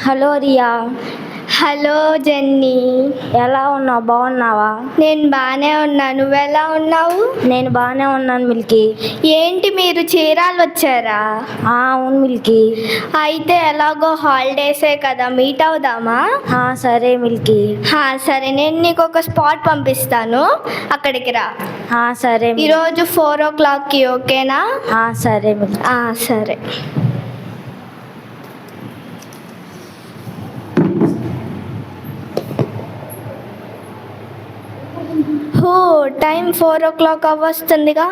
Hello Riya. Hello jenny, ఎలా ఉన్నావు? బాగున్నావా? నేను బాగానే ఉన్నాను. నువ్వెలా ఉన్నావు? నేను బాగానే ఉన్నాను మిల్కీ. ఏంటి మీరు చీరాలు వచ్చారా? అవును మిల్కీ. అయితే ఎలాగో హాలిడేసే కదా, మీట్ అవుదామా? సరే మిల్కీ. సరే, నేను నీకు ఒక స్పాట్ పంపిస్తాను, అక్కడికి రా. సరే. ఈరోజు 4 o'clockకి ఓకేనా? సరే మిల్కీ. సరే. Time 4 o'clock అవ్వస్తుందిగా.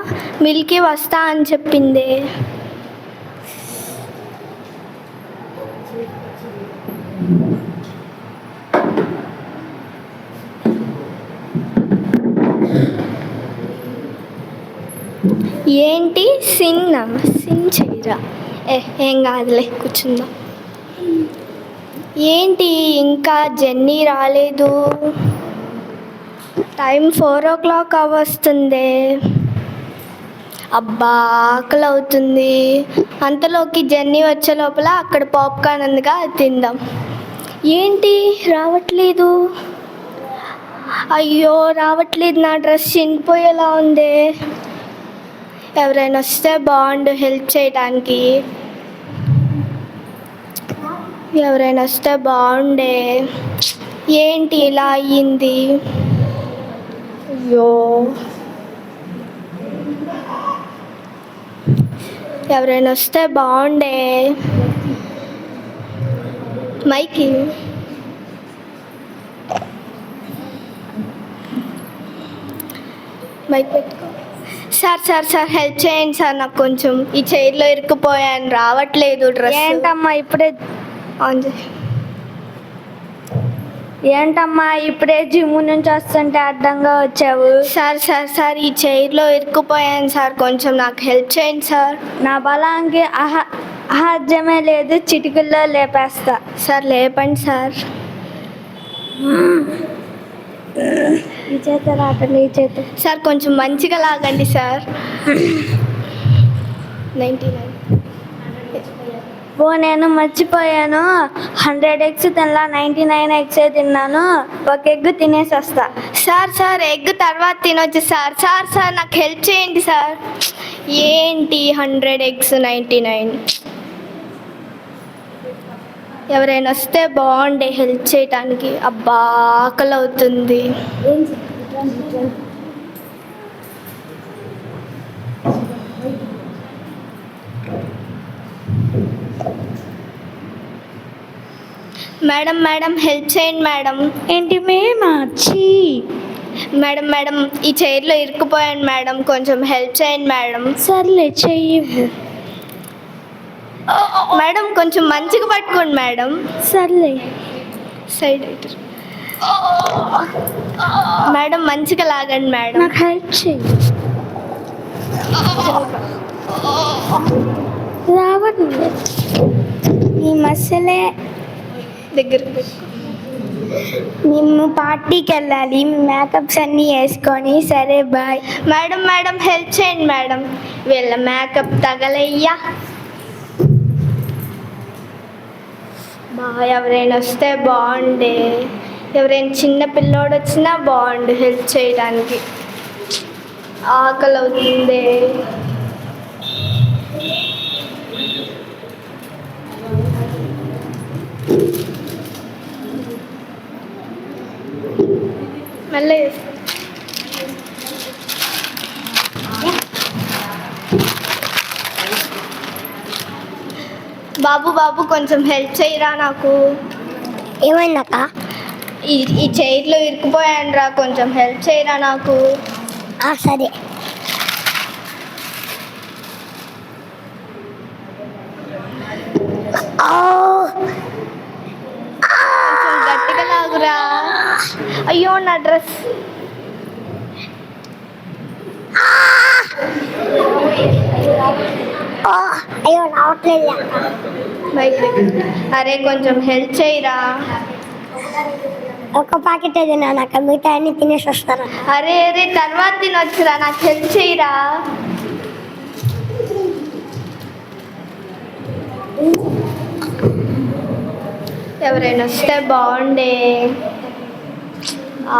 మిల్కీ వస్తా అని చెప్పింది. ఏంటి సిన్ చేయరా? ఏం కాదులే, కూర్చుందాం. ఏంటి ఇంకా జెన్నీ రాలేదు? Time 4 o'clock అవ్వస్తుంది. అబ్బా, ఆకలి అవుతుంది. అంతలోకి జెన్నీ వచ్చే లోపల అక్కడ పాప్కార్న్ ఉందిగా, అది తిందాం. ఏంటి రావట్లేదు? అయ్యో రావట్లేదు. నా డ్రెస్ చినిగిపోయేలా ఉంది. ఎవరైనా వస్తే బాగుండు హెల్ప్ చేయడానికి. ఎవరైనా వస్తే బాగుండే. ఏంటి ఇలా అయ్యింది? అయ్యో, ఎవరైనా వస్తే బాగుండే. మైకి మైక్ పెట్టుకో. సార్ హెల్ప్ చేయండి సార్. నాకు కొంచెం ఈ చైర్లో ఇరుక్కుపోయాను, రావట్లేదు డ్రెస్. ఏంటమ్మా ఇప్పుడే జిమ్ నుంచి వస్తుంటే అడ్డంగా వచ్చావు? సార్ ఈ చైర్లో ఇరుక్కుపోయాను సార్, కొంచెం నాకు హెల్ప్ చేయండి సార్. నా బలానికి అహాధ్యమే లేదు, చిటికల్లో లేపేస్తా. సార్ లేపండి సార్. ఈ చేత రాకండి, ఈ చేత. సార్ కొంచెం మంచిగా లాగండి సార్. 99. నేను మర్చిపోయాను. 100 eggs తినలా, 99 eggs తిన్నాను. ఒక ఎగ్ తినేసి వస్తా. సార్ ఎగ్ తర్వాత తినొచ్చు సార్. సార్ నాకు హెల్ప్ చేయండి సార్. ఏంటి 100 eggs 99? ఎవరైనా వస్తే బాగుండే హెల్ప్ చేయటానికి. అబ్బా, ఆకలి అవుతుంది. మేడం హెల్ప్ చేయండి మేడం. ఏంటి మేమాచి? మేడం ఈ చైర్లో ఇరుక్కుపోయాను మేడం, కొంచెం హెల్ప్ చేయండి మేడం. సర్లే, చెయ్యి. మేడం కొంచెం మంచిగా పట్టుకోండి మేడం. సర్లే. సైడ్ మేడం, మంచిగా లాగండి మేడం. నాకు హెల్ప్ చెయ్యి. రావట్లేదు ఈ మసలే. దగ్గరికి పెట్టుకో. మేము పార్టీకి వెళ్ళాలి, మేకప్స్ అన్నీ వేసుకొని. సరే బాయ్. మేడం హెల్ప్ చేయండి మేడం. వీళ్ళ మేకప్ తగలయ్యా. ఎవరైనా వస్తే బాగుండే. ఎవరైనా చిన్న పిల్లోడు వచ్చినా బాగుండు హెల్ప్ చేయడానికి. ఆకలి అవుతుంది. మళ్ళీ బాబు కొంచెం హెల్ప్ చేయరా నాకు. ఏమైందక్క? ఈ చైర్లో ఇరుక్కుపోయాను రా, కొంచెం హెల్ప్ చేయరా నాకు. సరే. కొంచెం గట్టిగా లాగురా. అయ్యో నా డ్రెస్. అయ్యో రావట్లేదు. అరే కొంచెం హెల్ప్ చేయరా. ఒక ప్యాకెట్ తిన్నాను అక్క, మిగతా అన్ని తినేసి వస్తారా? అరే తర్వాత తినొచ్చురా, నాకు హెల్ప్ చేయరా. ఎవరైనా వస్తే బాగుండే.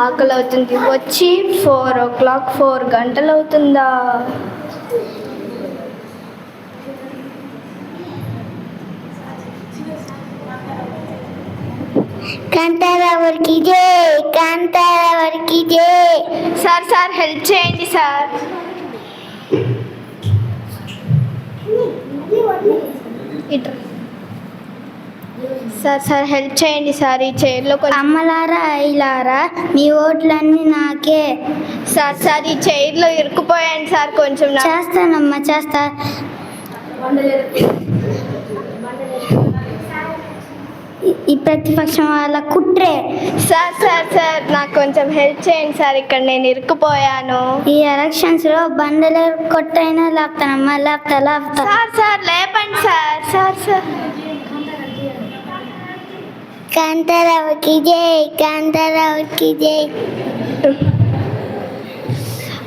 ఆకలి అవుతుంది. వచ్చి 4 o'clock 4 గంటలు అవుతుందా? కాంతారావుకి జై, కాంతారావుకి జై. సార్ హెల్ప్ చేయండి సార్. ఇట్రా సార్ హెల్ప్ చేయండి సార్. ఈ చైర్లో కొంచెం అమ్మలారా అయ్యలారా మీ ఓట్లన్నీ నాకే. సార్ ఈ చైర్లో ఇరుక్కుపోయాను సార్. కొంచెం చేస్తానమ్మా చేస్తా. ఈ ప్రతిపక్షం వాళ్ళ కుట్రే. సార్ నాకు కొంచెం హెల్ప్ చేయండి సార్. ఇక్కడ నేను ఇరుక్కుపోయాను. ఈ ఎలక్షన్స్ లో బండలు కొట్టైనా లేపుతానమ్మా, లేపుతా. సార్ లేపండి సార్. కాంతారావుకి జై, కాంతారావుకి జై.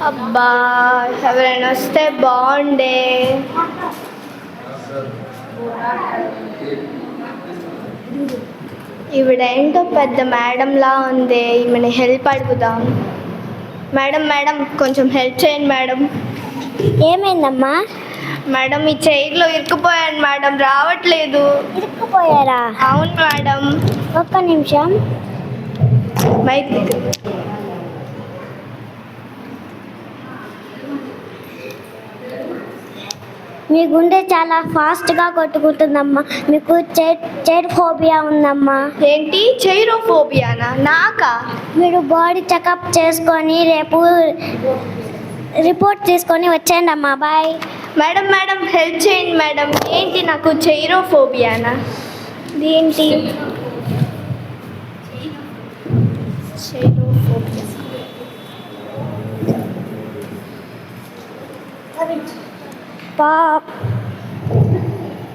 అబ్బా ఎవరైనా వస్తే బాగుండే. ఈవిడేంటో పెద్ద మేడంలా ఉంది. ఈమెని హెల్ప్ అడుగుదాం. మేడం కొంచెం హెల్ప్ చేయండి మేడం. ఏమైందమ్మా? మేడం ఈ చైర్లో ఇరుక్కుపోయాను మేడం, రావట్లేదు. ఇరుక్కుపోయారా? అవును మేడం. ఒక్క నిమిషం. మైక్ మీ గుండె చాలా ఫాస్ట్గా కొట్టుకుంటుందమ్మా. మీకు చైర్ ఫోబియా ఉందమ్మా. ఏంటి చైరోఫోబియానా? నాకా? మీరు బాడీ చెకప్ చేసుకొని రేపు రిపోర్ట్ తీసుకొని వచ్చేయండి అమ్మా. బాయ్. మేడం హెల్ప్ చేయండి మేడం. ఏంటి నాకు చైరోఫోబియానా? ఏంటి? చైరోఫోబియా.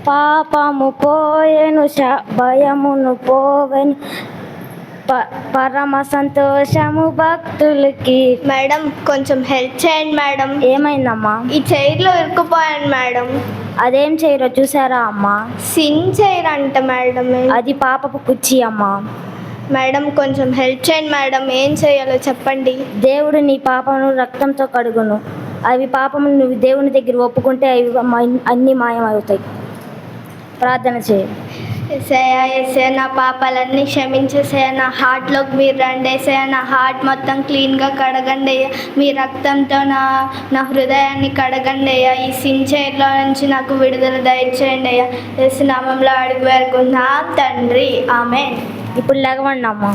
పాపము పోయెను, భయమును పోవెను, పరమ సంతోషము భక్తులకి. మేడం కొంచెం హెల్ప్ చేయండి మేడం. ఏమైందమ్మా? ఈ చైర్లో ఇరుక్కుపోయాను మేడం. అదేం చైరో చూసారా అమ్మా? సిన్ చైర్ అంట మేడం. అది పాపపు కుర్చీ అమ్మా. మేడం కొంచెం హెల్ప్ చేయండి మేడం. ఏం చేయాలో చెప్పండి. దేవుడు నీ పాపను రక్తంతో కడుగును. అవి పాపము నువ్వు దేవుని దగ్గర ఒప్పుకుంటే అవి అన్నీ మాయమవుతాయి. ప్రార్థన చేయి. ఎస్ఐ నా పాపాలన్నీ క్షమించేసేయ. నా హార్ట్లోకి మీరు రండి ఎస్ఐ. నా హార్ట్ మొత్తం క్లీన్గా కడగండి అయ్యా. మీ రక్తంతో నా హృదయాన్ని కడగండి అయ్యా. ఈ సిన్ చైర్లో నుంచి నాకు విడుదల దయచేయండి అయ్యా. యేసు నామంలో అడిగి వేడుకుంటున్నాం తండ్రి, ఆమేన్. ఇప్పుడు లేవండి అమ్మా.